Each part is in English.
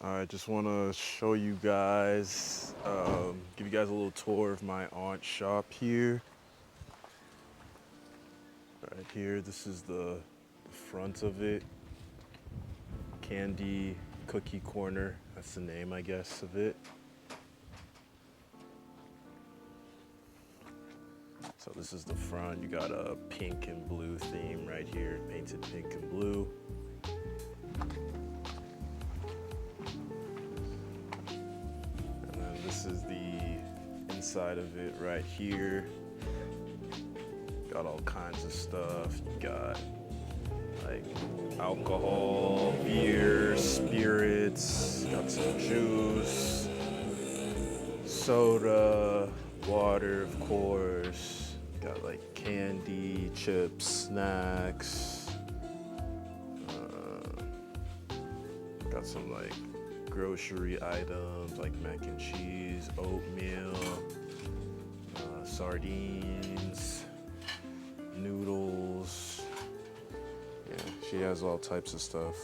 I just want to show you guys, give you guys a little tour of my aunt's shop here. Right here, this is the front of it. Candy Cookie Corner, that's the name, I guess, of it. So this is the front. You got a pink and blue theme right here, painted pink and blue. And then this is the inside of it right here. Got all kinds of stuff. You got like alcohol, beer, spirits, got some juice, soda, water, of course. Got like candy, chips, snacks. Got some like grocery items like mac and cheese, oatmeal, sardines, noodles. Yeah, she has all types of stuff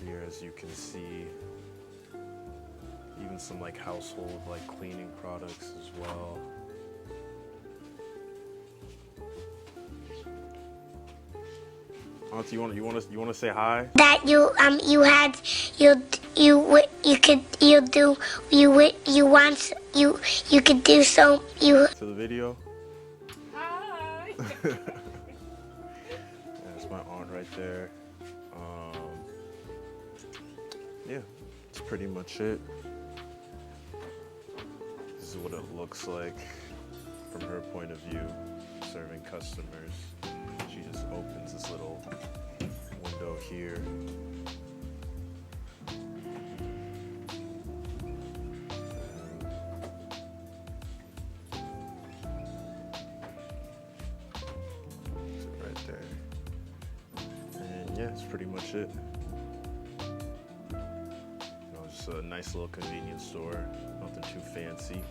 here, as you can see. Even some like household like cleaning products as well. Auntie, you want to say hi? That you could do so you. To the video. Hi. That's my aunt right there. Yeah, that's pretty much it. This is what it looks like from her point of view, serving customers. She just opens this little window here. Right there. And yeah, that's pretty much it. Just a nice little convenience store, nothing too fancy.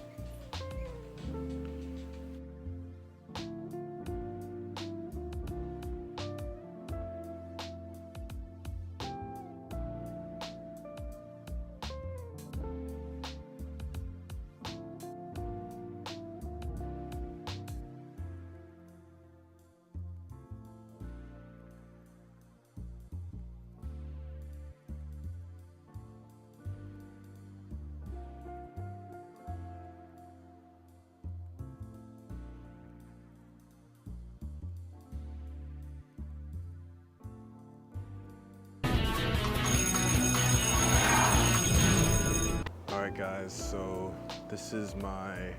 Alright guys, so this is my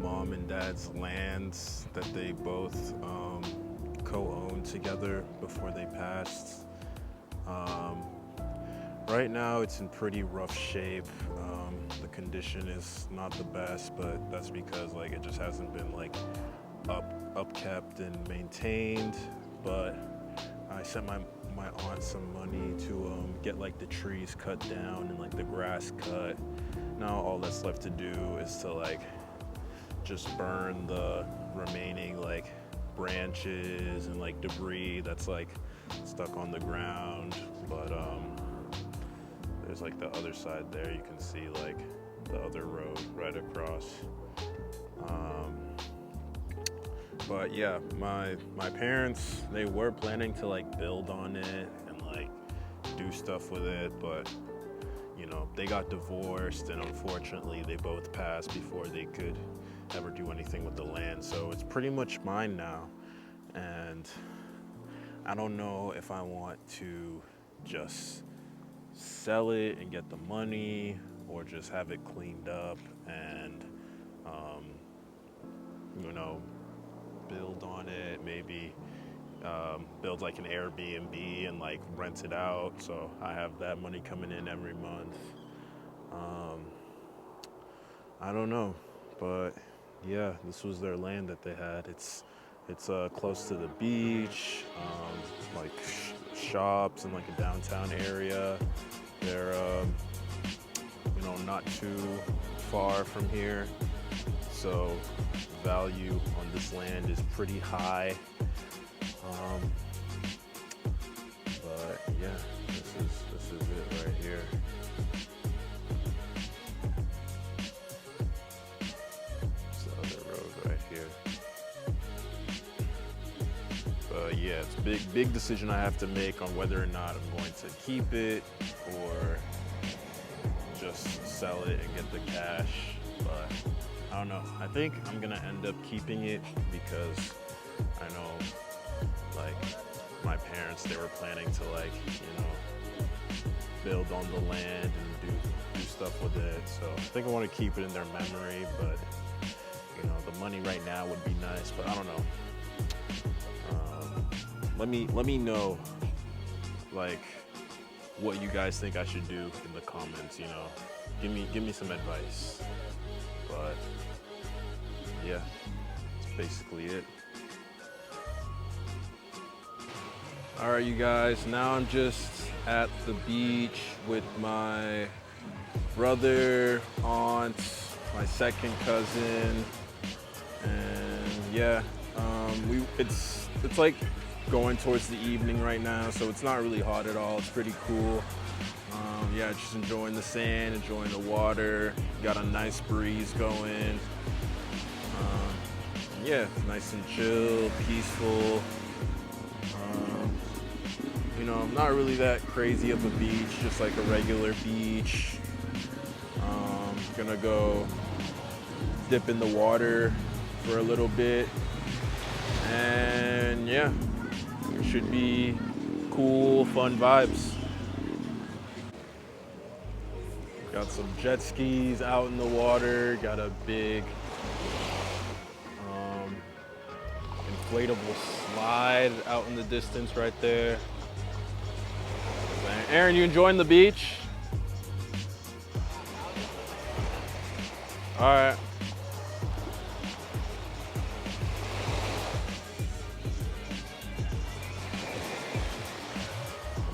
mom and dad's lands that they both co-owned together before they passed. Right now it's in pretty rough shape. The condition is not the best, but that's because like it just hasn't been like upkept and maintained. But I sent my aunt some money to get like the trees cut down and like the grass cut. Now all that's left to do is to like just burn the remaining like branches and like debris that's like stuck on the ground. But there's like the other side there, you can see like the other road right across. But yeah, my parents, they were planning to like build on it and like do stuff with it, but you know, they got divorced and unfortunately they both passed before they could ever do anything with the land. So it's pretty much mine now. And I don't know if I want to just sell it and get the money or just have it cleaned up and, you know, build on it, maybe build like an Airbnb and like rent it out so I have that money coming in every month. I don't know, but yeah, this was their land that they had. It's close to the beach, like shops in like a downtown area. They're you know, not too far from here, so value on this land is pretty high. But yeah, this is it right big decision I have to make on whether or not I'm going to keep it or just sell it and get the cash. But I don't know. I think I'm gonna end up keeping it because I know, like, my parents, they were planning to, like, build on the land and do stuff with it. So I think I want to keep it in their memory, but the money right now would be nice, but I don't know. Let me know, like, what you guys think I should do in the comments. Give me some advice. But yeah, that's basically it. All right, you guys, now I'm just at the beach with my brother, aunt, my second cousin, and yeah, it's like going towards the evening right now, so it's not really hot at all. It's pretty cool. Yeah, just enjoying the sand, enjoying the water. Got a nice breeze going. Yeah, nice and chill, peaceful. Not really that crazy of a beach, just like a regular beach. Gonna go dip in the water for a little bit. And yeah, it should be cool, fun vibes. Got some jet skis out in the water. Got a big inflatable slide out in the distance right there. Aaron, you enjoying the beach? All right.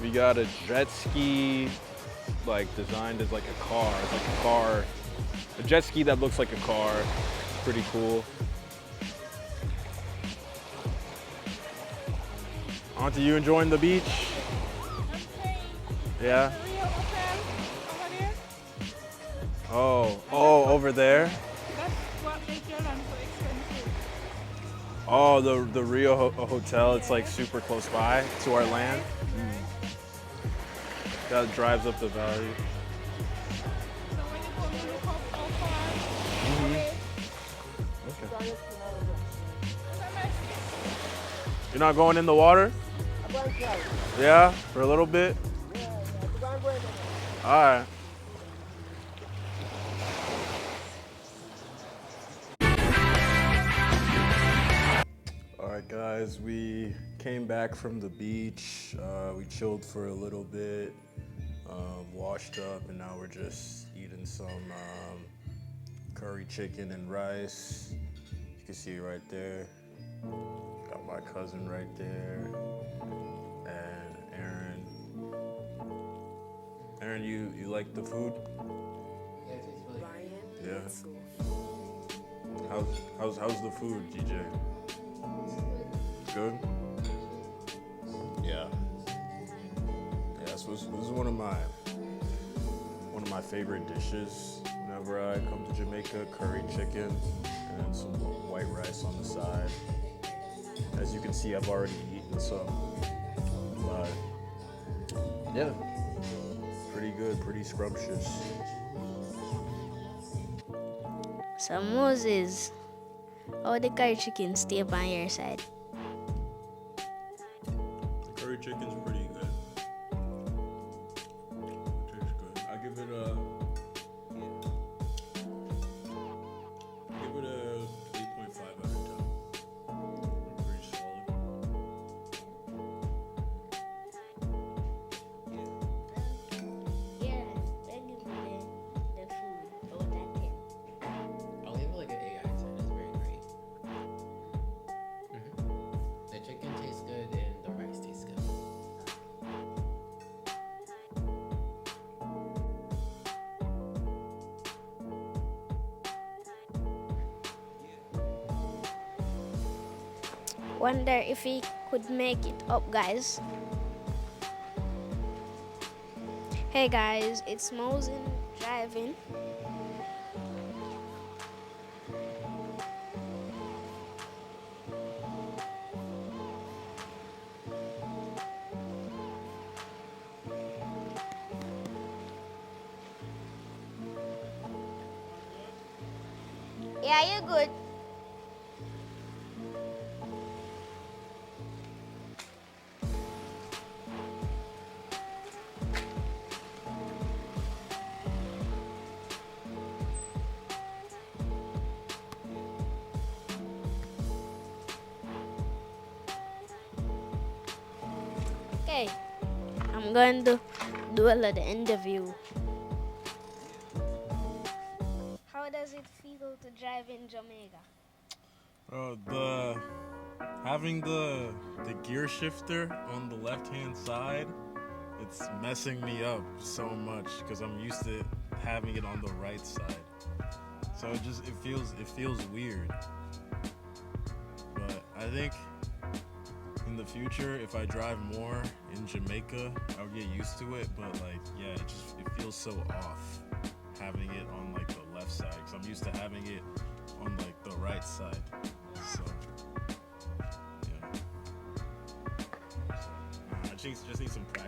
We got a jet ski, like, designed as like a car. It's like a car, a jet ski that looks like a car. Pretty cool. Auntie, you enjoying the beach? Yeah. Oh, over there. That's what they tell them so expensive. Oh, the Rio Hotel. It's like super close by to our land. That drives up the value. So when you come, you look up how far away. Okay. You're not going in the water? Yeah, for a little bit. All right. All right, guys, we came back from the beach. We chilled for a little bit, washed up, and now we're just eating some curry chicken and rice. You can see it right there. Got my cousin right there, and Aaron. Aaron, you like the food? Yeah, it tastes really good. Yeah. How's the food, DJ? Good. Yeah. Yeah. This is one of my favorite dishes whenever I come to Jamaica. Curry chicken and some white rice on the side. As you can see, I've already eaten some, but yeah, pretty good, pretty scrumptious. So Moses, how the curry chicken stay up on your side? The curry chicken's pretty good. Tastes good. I give it a 8.5 out of 10. Pretty solid. Yeah, I give the food out of 10. I'll give it like an 8 out of 10. It's very great. The chicken tastes good and the rice tastes good. Wonder if he could make it up, guys. Hey guys, it's Moses driving. Yeah, you good. Okay, I'm going to do a little interview. How does it feel to drive in Jamaica? The having the gear shifter on the left hand side, it's messing me up so much because I'm used to having it on the right side. So it feels weird. But I think in the future, if I drive more in Jamaica, I'll get used to it. But like, yeah, it feels so off having it on like the left side because I'm used to having it on like the right side. So yeah, I just need some practice.